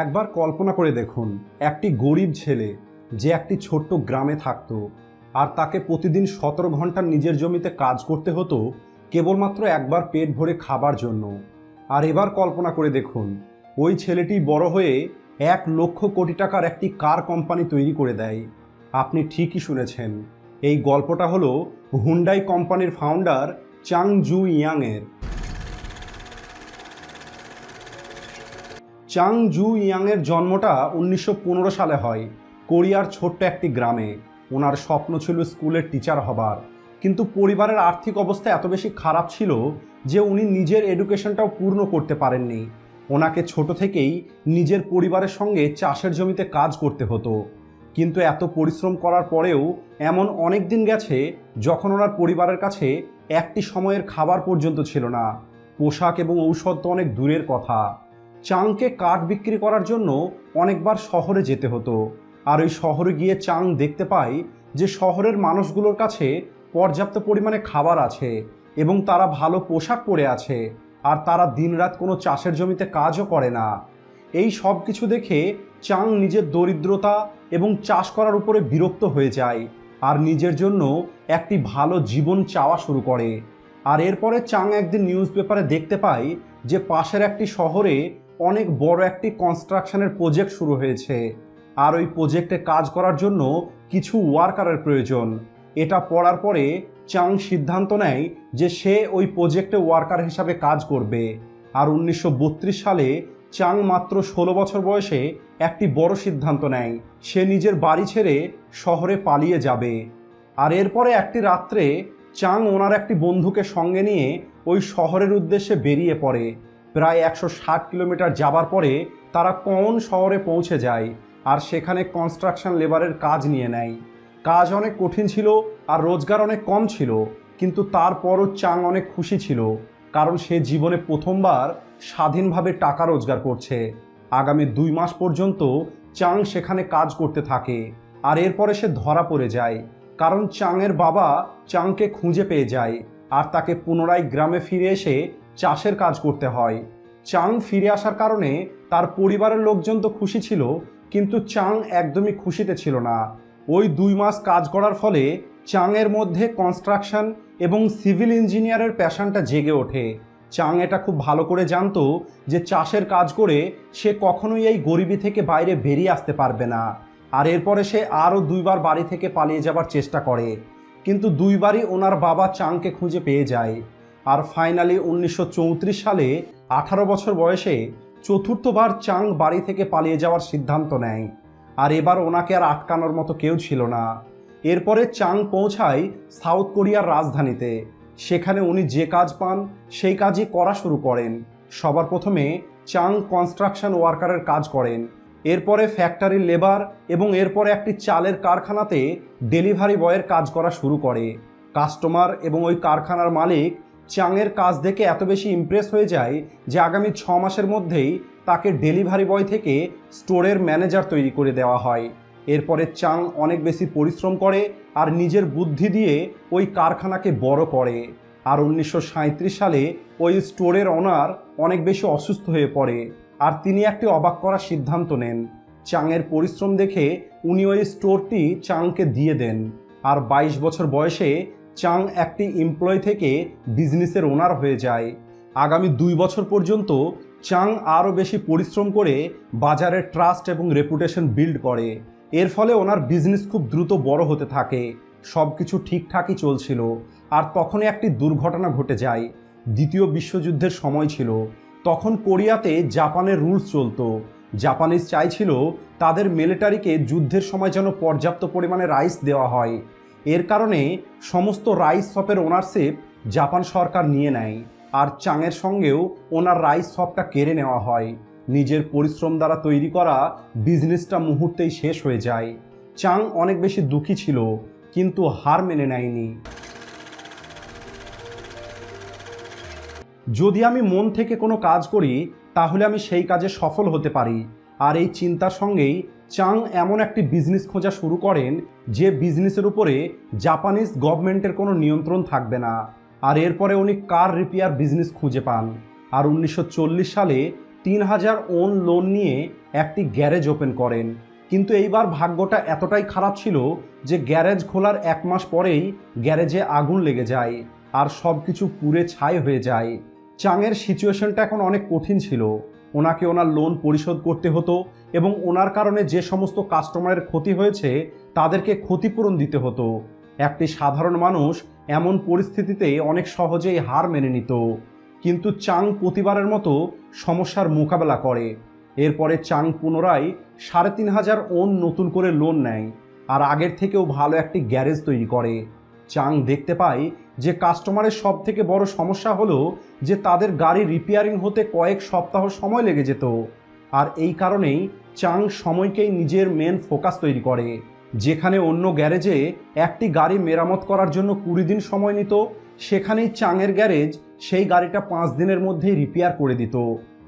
একবার কল্পনা করে দেখুন, একটি গরিব ছেলে যে একটি ছোট্ট গ্রামে থাকত, আর তাকে প্রতিদিন 17 ঘন্টা নিজের জমিতে কাজ করতে হতো কেবলমাত্র একবার পেট ভরে খাবার জন্য। আর এবার কল্পনা করে দেখুন, ওই ছেলেটি বড় হয়ে 1,00,000 কোটি টাকার একটি কার কোম্পানি তৈরি করে দেয়। আপনি ঠিকই শুনেছেন, এই গল্পটা হলো হুন্ডাই কোম্পানির ফাউন্ডার চাং জু ইয়াংয়ের। চাং জু ইয়াংয়ের জন্মটা 1915 সালে হয় কোরিয়ার ছোট্ট একটি গ্রামে। ওনার স্বপ্ন ছিল স্কুলের টিচার হবার, কিন্তু পরিবারের আর্থিক অবস্থা এত বেশি খারাপ ছিল যে উনি নিজের এডুকেশনটাও পূর্ণ করতে পারেননি। ওনাকে ছোট থেকেই নিজের পরিবারের সঙ্গে চাষের জমিতে কাজ করতে হতো। কিন্তু এত পরিশ্রম করার পরেও এমন অনেক দিন গেছে যখন ওনার পরিবারের কাছে একটি সময়ের খাবার পর্যন্ত ছিল না। পোশাক এবং ঔষধ তো অনেক দূরের কথা। চাংকে কাঠ বিক্রি করার জন্য অনেকবার শহরে যেতে হতো। আর ওই শহরে গিয়ে চাং দেখতে পায় যে শহরের মানুষগুলোর কাছে পর্যাপ্ত পরিমাণে খাবার আছে এবং তারা ভালো পোশাক পরে আছে, আর তারা দিনরাত কোনো চাষের জমিতে কাজও করে না। এই সব কিছু দেখে চাং নিজের দরিদ্রতা এবং চাষ করার উপরে বিরক্ত হয়ে যায় আর নিজের জন্য একটি ভালো জীবন চাওয়া শুরু করে। আর এরপরে চাং একদিন নিউজ পেপারে দেখতে পায় যে পাশের একটি শহরে অনেক বড় একটি কনস্ট্রাকশনের প্রজেক্ট শুরু হয়েছে, আর ওই প্রজেক্টে কাজ করার জন্য কিছু ওয়ার্কারের প্রয়োজন। এটা পড়ার পরে চাং সিদ্ধান্ত নেয় যে সে ওই প্রজেক্টে ওয়ার্কার হিসাবে কাজ করবে। আর 1932 সালে চাং মাত্র 16 বছর বয়সে একটি বড় সিদ্ধান্ত নেয়, সে নিজের বাড়ি ছেড়ে শহরে পালিয়ে যাবে। আর এরপরে একটি রাত্রে চাং ওনার একটি বন্ধুকে সঙ্গে নিয়ে ওই শহরের উদ্দেশ্যে বেরিয়ে পড়ে। প্রায় 160 কিলোমিটার যাবার পরে তারা কোন শহরে পৌঁছে যায়, আর সেখানে কনস্ট্রাকশন লেবারের কাজ নিয়ে নেয়। কাজ অনেক কঠিন ছিল আর রোজগার অনেক কম ছিল, কিন্তু তারপরও চাং অনেক খুশি ছিল, কারণ সে জীবনে প্রথমবার স্বাধীনভাবে টাকা রোজগার করছে। আগামী 2 মাস পর্যন্ত চাং সেখানে কাজ করতে থাকে। আর এরপরে সে ধরা পড়ে যায়, কারণ চাংয়ের বাবা চাংকে খুঁজে পেয়ে যায় আর তাকে পুনরায় গ্রামে ফিরে এসে চাষের কাজ করতে হয়। চাং ফিরে আসার কারণে তার পরিবারের লোকজন তো খুশি ছিল, কিন্তু চাং একদমই খুশিতে ছিল না। ওই 2 মাস কাজ করার ফলে চাংয়ের মধ্যে কনস্ট্রাকশন এবং সিভিল ইঞ্জিনিয়ারের প্যাশনটা জেগে ওঠে। চাং এটা খুব ভালো করে জানতো যে চাষের কাজ করে সে কখনোই এই গরিবি থেকে বাইরে বেরিয়ে আসতে পারবে না। আর এরপরে সে আরও 2 বার বাড়ি থেকে পালিয়ে যাবার চেষ্টা করে, কিন্তু 2 বারই ওনার বাবা চাংকে খুঁজে পেয়ে যায়। আর ফাইনালি 1934 সালে 18 বছর বয়সে চতুর্থবার চাং বাড়ি থেকে পালিয়ে যাওয়ার সিদ্ধান্ত নেয়। আর এবার ওনাকে আর আটকানোর মতো কেউ ছিল না। এরপরে চাং পৌঁছায় সাউথ কোরিয়ার রাজধানীতে। সেখানে উনি যে কাজ পান সেই কাজই করা শুরু করেন। সবার প্রথমে চাং কনস্ট্রাকশন ওয়ার্কারের কাজ করেন, এরপরে ফ্যাক্টরির লেবার এবং এরপরে একটি চালের কারখানাতে ডেলিভারি বয়ের কাজ করা শুরু করে। কাস্টমার এবং ওই কারখানার মালিক চাংয়ের কাজ দেখে এত বেশি ইমপ্রেস হয়ে যায় যে আগামী 6 মাসের মধ্যেই তাকে ডেলিভারি বয় থেকে স্টোরের ম্যানেজার তৈরি করে দেওয়া হয়। এরপরে চাং অনেক বেশি পরিশ্রম করে আর নিজের বুদ্ধি দিয়ে ওই কারখানাকে বড় করে। আর 1937 সালে ওই স্টোরের ওনার অনেক বেশি অসুস্থ হয়ে পড়ে, আর তিনি একটি অবাক করার সিদ্ধান্ত নেন। চাংয়ের পরিশ্রম দেখে উনি ওই স্টোরটি চাংকে দিয়ে দেন। আর 22 বছর বয়সে চাং একটি এমপ্লয়ি থেকে বিজনেসের ওনার হয়ে যায়। আগামী 2 বছর পর্যন্ত চাং আরও বেশি পরিশ্রম করে বাজারের ট্রাস্ট এবং রেপুটেশন বিল্ড করে। এর ফলে ওনার বিজনেস খুব দ্রুত বড় হতে থাকে। সব কিছু ঠিকঠাকই চলছিল, আর তখনই একটি দুর্ঘটনা ঘটে যায়। দ্বিতীয় বিশ্বযুদ্ধের সময় ছিল। তখন কোরিয়াতে জাপানের রুলস চলতো। জাপানিজ চাইছিল তাদের মিলিটারিকে যুদ্ধের সময় যেন পর্যাপ্ত পরিমাণে রাইস দেওয়া হয়। এর কারণে সমস্ত রাইস শপের ওনারশিপ জাপান সরকার নিয়ে নেয়, আর চাংয়ের সঙ্গেও ওনার রাইস শপটা কেড়ে নেওয়া হয়। নিজের পরিশ্রম দ্বারা তৈরি করা বিজনেসটা মুহূর্তেই শেষ হয়ে যায়। চাং অনেক বেশি দুঃখী ছিল, কিন্তু হার মেনে নেয়নি। যদি আমি মন থেকে কোনো কাজ করি তাহলে আমি সেই কাজে সফল হতে পারি। আর এই চিন্তার সঙ্গেই চাং এমন একটি বিজনেস খোঁজা শুরু করেন যে বিজনেসের উপরে জাপানিজ গভর্নমেন্টের কোনো নিয়ন্ত্রণ থাকবে না। আর এরপরে উনি কার রিপেয়ার বিজনেস খুঁজে পান। আর 1940 সালে 3000 ওন লোন নিয়ে একটি গ্যারেজ ওপেন করেন। কিন্তু এইবার ভাগ্যটা এতটাই খারাপ ছিল যে গ্যারেজ খোলার 1 মাস পরেই গ্যারেজে আগুন লেগে যায় আর সব কিছু পুড়ে ছাই হয়ে যায়। চাংয়ের সিচুয়েশনটা এখন অনেক কঠিন ছিল। ওনাকে ওনার লোন পরিশোধ করতে হতো এবং ওনার কারণে যে সমস্ত কাস্টমারের ক্ষতি হয়েছে তাদেরকে ক্ষতিপূরণ দিতে হতো। একটি সাধারণ মানুষ এমন পরিস্থিতিতে অনেক সহজেই হার মেনে নিত, কিন্তু চাং প্রতিবারের মতো সমস্যার মোকাবেলা করে। এরপরে চাং পুনরায় 3500 ওন নতুন করে লোন নেয় আর আগের থেকেও ভালো একটি গ্যারেজ তৈরি করে। চাং দেখতে পায় যে কাস্টমারের সব থেকে বড় সমস্যা হলো যে তাদের গাড়ি রিপেয়ারিং হতে কয়েক সপ্তাহ সময় লেগে যেত। আর এই কারণেই চাং সময়কেই নিজের মেন ফোকাস তৈরি করে। যেখানে অন্য গ্যারেজে একটি গাড়ি মেরামত করার জন্য 20 দিন সময় নিত, সেখানেই চাংয়ের গ্যারেজ সেই গাড়িটা 5 দিনের মধ্যেই রিপেয়ার করে দিত।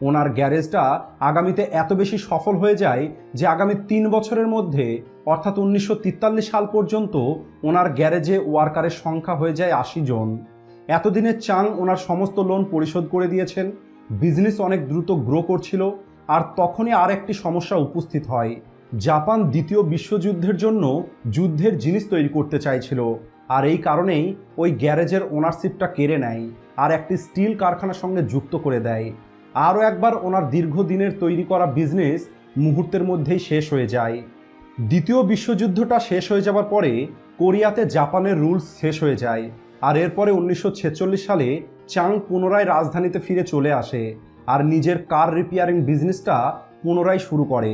ওনার গ্যারেজটা আগামীতে এত বেশি সফল হয়ে যায় যে আগামী 3 বছরের মধ্যে অর্থাৎ 1943 সাল পর্যন্ত ওনার গ্যারেজে ওয়ার্কারের সংখ্যা হয়ে যায় 80 জন। এতদিনে চাং ওনার সমস্ত লোন পরিশোধ করে দিয়েছেন। বিজনেস অনেক দ্রুত গ্রো করছিল। আর তখনই আর একটি সমস্যা উপস্থিত হয়। জাপান দ্বিতীয় বিশ্বযুদ্ধের জন্য যুদ্ধের জিনিস তৈরি করতে চাইছিল, আর এই কারণেই ওই গ্যারেজের ওনারশিপটা কেড়ে নেয় আর একটি স্টিল কারখানার সঙ্গে যুক্ত করে দেয়। আরও একবার ওনার দীর্ঘদিনের তৈরি করা বিজনেস মুহূর্তের মধ্যেই শেষ হয়ে যায়। দ্বিতীয় বিশ্বযুদ্ধটা শেষ হয়ে যাওয়ার পরে কোরিয়াতে জাপানের রুলস শেষ হয়ে যায় আর এরপরে 1946 সালে চাং পুনরায় রাজধানীতে ফিরে চলে আসে আর নিজের কার রিপেয়ারিং বিজনেসটা পুনরায় শুরু করে।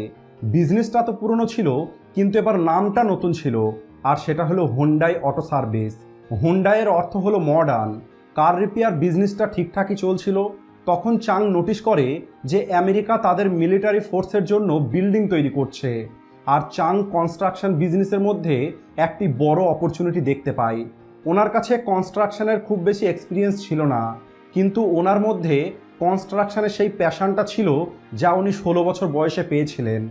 বিজনেসটা তো পুরনো ছিল, কিন্তু এবার নামটা নতুন ছিল, আর সেটা হলো হোন্ডাই অটো সার্ভিস। হোন্ডাইয়ের অর্থ হলো মডার্ন। কার রিপেয়ার বিজনেসটা ঠিকঠাকই চলছিল। তখন চাং নোটিশ করে যে আমেরিকা তাদের মিলিটারি ফোর্সের জন্য বিল্ডিং তৈরি করছে, আর চাং কনস্ট্রাকশন বিজনেসের মধ্যে একটি বড় অপরচুনিটি দেখতে পায়। ওনার কাছে কনস্ট্রাকশনের খুব বেশি এক্সপিরিয়েন্স ছিল না, কিন্তু ওনার মধ্যে কনস্ট্রাকশনের সেই প্যাশনটা ছিল যা উনি 16 বছর বয়সে পেয়েছিলেন।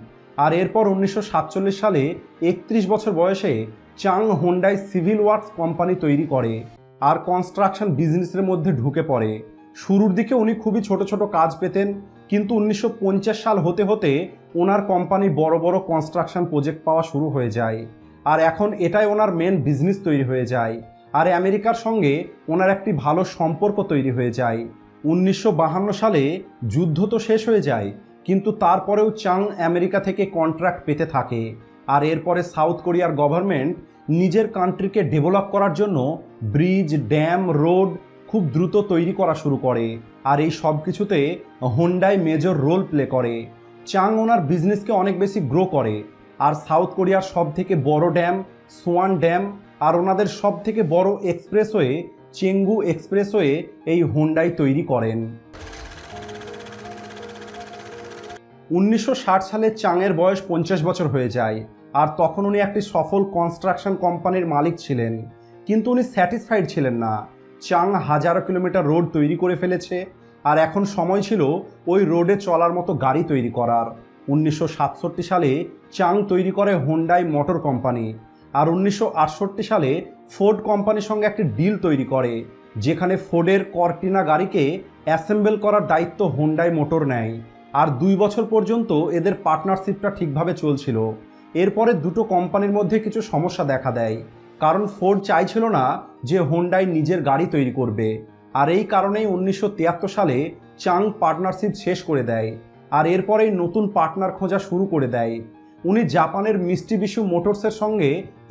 আর এরপর 1947 সালে 31 বছর বয়সে চাং হোন্ডাই সিভিল ওয়ার্কস কোম্পানি তৈরি করে আর কনস্ট্রাকশন বিজনেসের মধ্যে ঢুকে পড়ে। শুরুর দিকে উনি খুবই ছোট ছোট কাজ পেতেন, কিন্তু 1950 সাল হতে হতে ওনার কোম্পানি বড় বড় কনস্ট্রাকশন প্রজেক্ট পাওয়া শুরু হয়ে যায় আর এখন এটাই ওনার মেন বিজনেস তৈরি হয়ে যায়। আর আমেরিকার সঙ্গে ওনার একটি ভালো সম্পর্ক তৈরি হয়ে যায়। 1952 সালে যুদ্ধ তো শেষ হয়ে যায়, কিন্তু তারপরেও চাং আমেরিকা থেকে কন্ট্রাক্ট পেতে থাকে। আর এরপরে সাউথ কোরিয়ার গভর্নমেন্ট নিজের কান্ট্রিকে ডেভেলপ করার জন্য ব্রিজ, ড্যাম, রোড খুব দ্রুত তৈরি করা শুরু করে, আর এই সব কিছুতে হোন্ডাই মেজর রোল প্লে করে। চাং ওনার বিজনেসকে অনেক বেশি গ্রো করে, আর সাউথ কোরিয়ার সব থেকে বড় ড্যাম সোয়ান ড্যাম আর ওনাদের সব থেকে বড় এক্সপ্রেসওয়ে চেঙ্গু এক্সপ্রেসওয়ে এই হোন্ডাই তৈরি করেন। 1960 সালে চাংয়ের বয়স 50 বছর হয়ে যায়, আর তখন উনি একটি সফল কনস্ট্রাকশন কোম্পানির মালিক ছিলেন। কিন্তু উনি স্যাটিসফাইড ছিলেন না। চাং হাজারো কিলোমিটার রোড তৈরি করে ফেলেছে, আর এখন সময় ছিল ওই রোডে চলার মতো গাড়ি তৈরি করার। 1967 সালে চাং তৈরি করে হোন্ডাই মোটর কোম্পানি, আর 1968 সালে ফোর্ড কোম্পানির সঙ্গে একটি ডিল তৈরি করে, যেখানে ফোর্ডের কর্টিনা গাড়িকে অ্যাসেম্বল করার দায়িত্ব হোন্ডাই মোটর নেয়। আর 2 বছর পর্যন্ত এদের পার্টনারশিপটা ঠিকভাবে চলছিল। এরপরে দুটো কোম্পানির মধ্যে কিছু সমস্যা দেখা দেয়, কারণ ফোর্ড চাইছিল না যে হোন্ডাই নিজের গাড়ি তৈরি করবে। আর এই কারণেই 1973 সালে চাং পার্টনারশিপ শেষ করে দেয়, আর এরপরেই নতুন পার্টনার খোঁজা শুরু করে দেয়। উনি জাপানের মিস্টিবিশু মোটরসের সঙ্গে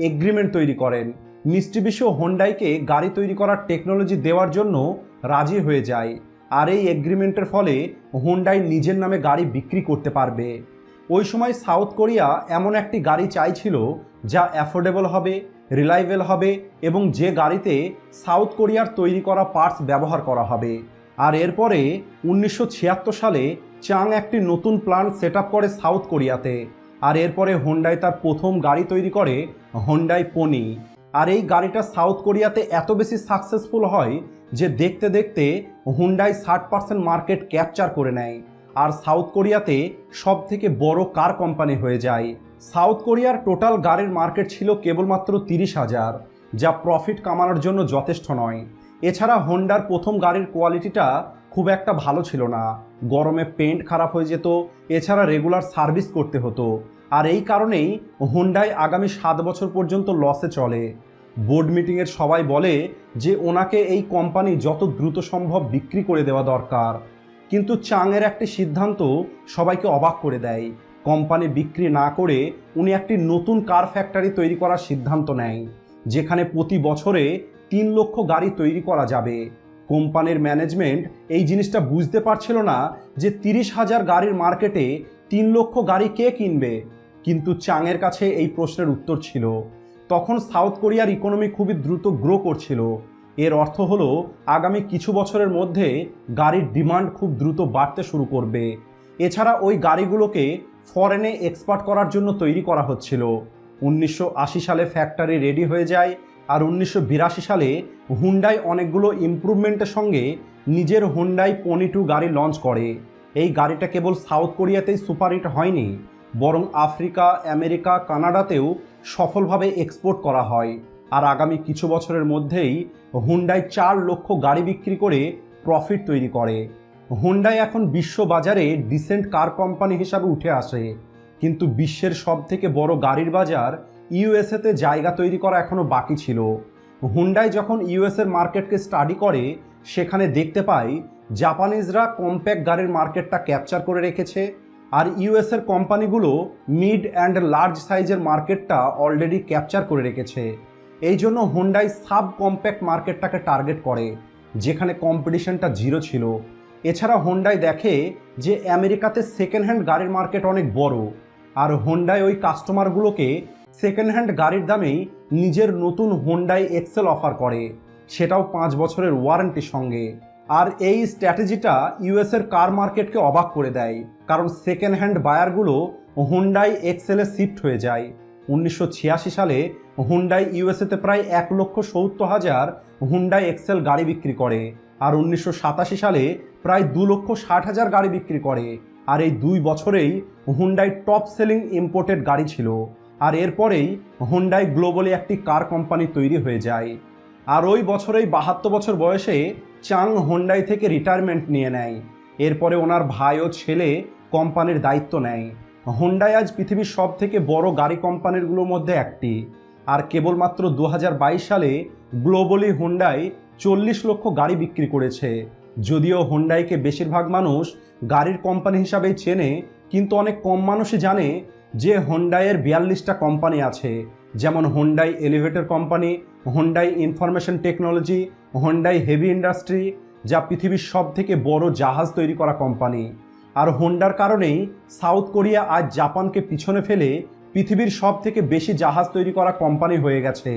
এগ্রিমেন্ট তৈরি করেন। মিস্টিবিশু হোন্ডাইকে গাড়ি তৈরি করার টেকনোলজি দেওয়ার জন্য রাজি হয়ে যায়, আর এই এগ্রিমেন্টের ফলে হোন্ডাই নিজের নামে গাড়ি বিক্রি করতে পারবে। ওই সময় সাউথ কোরিয়া এমন একটি গাড়ি চাইছিল যা অ্যাফোর্ডেবল হবে, রিলায়েবল হবে এবং যে গাড়িতে সাউথ কোরিয়ার তৈরি করা পার্টস ব্যবহার করা হবে। আর এরপরে 1976 সালে চাং একটি নতুন প্ল্যান্ট সেট আপ করে সাউথ কোরিয়াতে, আর এরপরে হোন্ডাই তার প্রথম গাড়ি তৈরি করে হোন্ডাই পনি। আর এই গাড়িটা সাউথ কোরিয়াতে এত বেশি সাকসেসফুল হয় যে দেখতে দেখতে হোন্ডাই 60% মার্কেট ক্যাপচার করে নেয়, আর সাউথ কোরিয়াতে সব থেকে বড় কার কোম্পানি হয়ে যায়। সাউথ কোরিয়ার টোটাল গাড়ির মার্কেট ছিল কেবলমাত্র 30,000, যা প্রফিট কামানোর জন্য যথেষ্ট নয়। এছাড়া হোন্ডার প্রথম গাড়ির কোয়ালিটিটা খুব একটা ভালো ছিল না, গরমে পেন্ট খারাপ হয়ে যেত, এছাড়া রেগুলার সার্ভিস করতে হতো। আর এই কারণেই হোন্ডাই আগামী 7 বছর পর্যন্ত লসে চলে। বোর্ড মিটিংয়ের সবাই বলে যে ওনাকে এই কোম্পানি যত দ্রুত সম্ভব বিক্রি করে দেওয়া দরকার। কিন্তু চাংয়ের একটি সিদ্ধান্ত সবাইকে অবাক করে দেয়। কোম্পানি বিক্রি না করে উনি একটি নতুন কার ফ্যাক্টরি তৈরি করার সিদ্ধান্ত নেয়, যেখানে প্রতি বছরে 3 লক্ষ গাড়ি তৈরি করা যাবে। কোম্পানির ম্যানেজমেন্ট এই জিনিসটা বুঝতে পারছিল না যে 30,000 গাড়ির মার্কেটে 3 লক্ষ গাড়ি কে কিনবে। কিন্তু চাংয়ের কাছে এই প্রশ্নের উত্তর ছিল। তখন সাউথ কোরিয়ার ইকোনমি খুবই দ্রুত গ্রো করছিল। এর অর্থ হলো আগামী কিছু বছরের মধ্যে গাড়ির ডিমান্ড খুব দ্রুত বাড়তে শুরু করবে। এছাড়া ওই গাড়িগুলোকে ফরেনে এক্সপোর্ট করার জন্য তৈরি করা হচ্ছিল। 1980 সালে ফ্যাক্টরি রেডি হয়ে যায়, আর 1982 সালে হুন্ডাই অনেকগুলো ইমপ্রুভমেন্টের সঙ্গে নিজের হুন্ডাই পনি 2 গাড়ি লঞ্চ করে। এই গাড়িটা কেবল সাউথ কোরিয়াতেই সুপারহিট হয়নি, বরং আফ্রিকা, আমেরিকা, কানাডাতেও সফলভাবে এক্সপোর্ট করা হয়। আর আগামী কিছু বছরের মধ্যেই হুন্ডাই 4 লক্ষ গাড়ি বিক্রি করে প্রফিট তৈরি করে। হুন্ডাই এখন বিশ্ব বাজারে ডিসেন্ট কার কোম্পানি হিসাবে উঠে আসে। কিন্তু বিশ্বের সবথেকে বড় গাড়ির বাজার ইউএসএতে জায়গা তৈরি করা এখনও বাকি ছিল। হুন্ডাই যখন ইউএসের মার্কেটকে স্টাডি করে, সেখানে দেখতে পায় জাপানিজরা কম্প্যাক্ট গাড়ির মার্কেটটা ক্যাপচার করে রেখেছে, আর ইউএসের কোম্পানিগুলো মিড অ্যান্ড লার্জ সাইজের মার্কেটটা অলরেডি ক্যাপচার করে রেখেছে। এই জন্য হুন্ডাই সাব কম্প্যাক্ট মার্কেটটাকে টার্গেট করে, যেখানে কম্পিটিশনটা জিরো ছিল। এছাড়া হুন্ডাই দেখে যে আমেরিকাতে সেকেন্ড হ্যান্ড গাড়ির মার্কেট অনেক বড়, আর হুন্ডাই ওই কাস্টমারগুলোকে সেকেন্ড হ্যান্ড গাড়ির দামেই নিজের নতুন হুন্ডাই এক্সেল অফার করে, সেটাও 5 বছরের ওয়ারেন্টির সঙ্গে। আর এই স্ট্র্যাটেজিটা ইউএসের কার মার্কেটকে অবাক করে দেয়, কারণ সেকেন্ড হ্যান্ড বায়ারগুলো হুন্ডাই এক্সেলে শিফট হয়ে যায়। 1986 সালে হুন্ডাই ইউএসএতে প্রায় 1,70,000 হুন্ডাই এক্সেল গাড়ি বিক্রি করে, আর 1987 সালে প্রায় 2,60,000 গাড়ি বিক্রি করে। আর এই 2 বছরেই হুন্ডাই টপ সেলিং ইম্পোর্টেড গাড়ি ছিল। আর এরপরেই হুন্ডাই গ্লোবালি একটি কার কোম্পানি তৈরি হয়ে যায়। আর ওই বছরেই 72 বছর বয়সে চাং হুন্ডাই থেকে রিটায়ারমেন্ট নিয়ে নেয়। এরপরে ওনার ভাই ও ছেলে কোম্পানির দায়িত্ব নেয়। হুন্ডাই আজ পৃথিবীর সব থেকে বড় গাড়ি কোম্পানিগুলোর মধ্যে একটি। আর কেবলমাত্র 2022 সালে গ্লোবালি হুন্ডাই 40 লক্ষ গাড়ি বিক্রি করেছে। যদিও হুন্ডাইকে বেশিরভাগ মানুষ গাড়ির কোম্পানি হিসাবেই চেনে, কিন্তু অনেক কম মানুষই জানে যে হুন্ডাইয়ের 42টা কোম্পানি আছে, যেমন Hyundai elevator company, Hyundai information technology, Hyundai heavy industry, যা পৃথিবীর সব থেকে বড় জাহাজ তৈরি করা কোম্পানি। আর হুন্ডার কারণেই সাউথ কোরিয়া আজ জাপানকে পিছনে ফেলে পৃথিবীর সব থেকে বেশি জাহাজ তৈরি করা কোম্পানি হয়ে গেছে।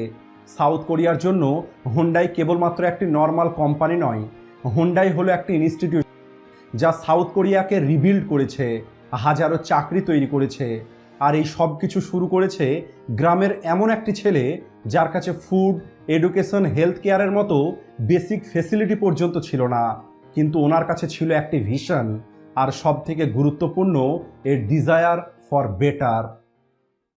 সাউথ কোরিয়ার জন্য হুন্ডাই কেবলমাত্র একটি নর্মাল কোম্পানি নয়, হুন্ডাই হলো একটি ইনস্টিটিউট যা সাউথ কোরিয়াকে রিবিল্ড করেছে, হাজারো চাকরি তৈরি করেছে। আর এই সব কিছু শুরু করেছে গ্রামের এমন একটি ছেলে যার কাছে ফুড, এডুকেশন, হেলথ কেয়ারের মতো বেসিক ফেসিলিটি পর্যন্ত ছিল না, কিন্তু ওনার কাছে ছিল একটি ভিশন, আর সব থেকে গুরুত্বপূর্ণ এর ডিজায়ার ফর বেটার।